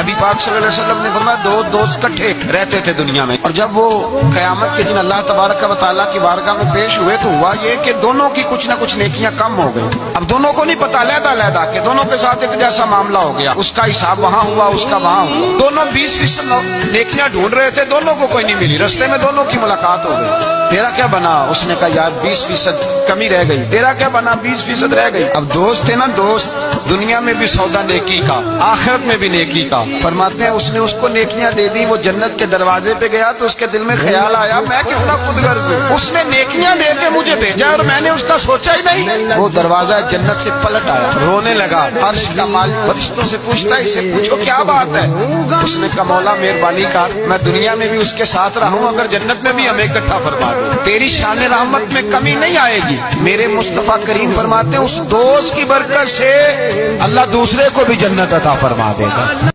نبی پاک صلی اللہ علیہ وسلم نے فرمایا دو دوست کٹھے رہتے تھے دنیا میں، اور جب وہ قیامت کے دن اللہ تبارک و تعالیٰ کی بارگاہ میں پیش ہوئے تو ہوا یہ کہ دونوں کی کچھ نہ کچھ نیکیاں کم ہو گئی۔ اب دونوں کو نہیں پتا، علیحدہ علیحدہ کہ دونوں کے ساتھ ایک جیسا معاملہ ہو گیا، اس کا حساب وہاں ہوا، اس کا وہاں ہوا۔ دونوں 20% نیکیاں ڈھونڈ رہے تھے، دونوں کو کوئی نہیں ملی، رستے میں دونوں کی ملاقات ہو گئی۔ تیرا کیا بنا؟ اس نے کہا یار 20% کمی رہ گئی۔ تیرا کیا بنا؟ 20% رہ گئی۔ اب دوست ہے نا دوست، دنیا میں بھی سودا نیکی کا، آخرت میں بھی نیکی کا۔ فرماتے ہیں اس نے اس کو نیکیاں دے دی، وہ جنت کے دروازے پہ گیا تو اس کے دل میں خیال آیا میں کتنا خود غرض ہوں، اس نے نیکیاں دے کے مجھے بھیجا اور میں نے اس کا سوچا ہی نہیں۔ وہ دروازہ جنت سے پلٹ آیا، رونے لگا، عرش کا مالک فرشتوں سے پوچھتا ہے اسے پوچھو کیا بات ہے؟ اس نے کہا مولا مہربانی کر، میں دنیا میں بھی اس کے ساتھ رہوں، اگر جنت میں بھی ہمیں اکٹھا فرما دے، تیری شان رحمت میں کمی نہیں آئے گی۔ میرے مصطفیٰ کریم فرماتے ہیں اس دوست کی برکت سے اللہ دوسرے کو بھی جنت عطا فرما دے گا۔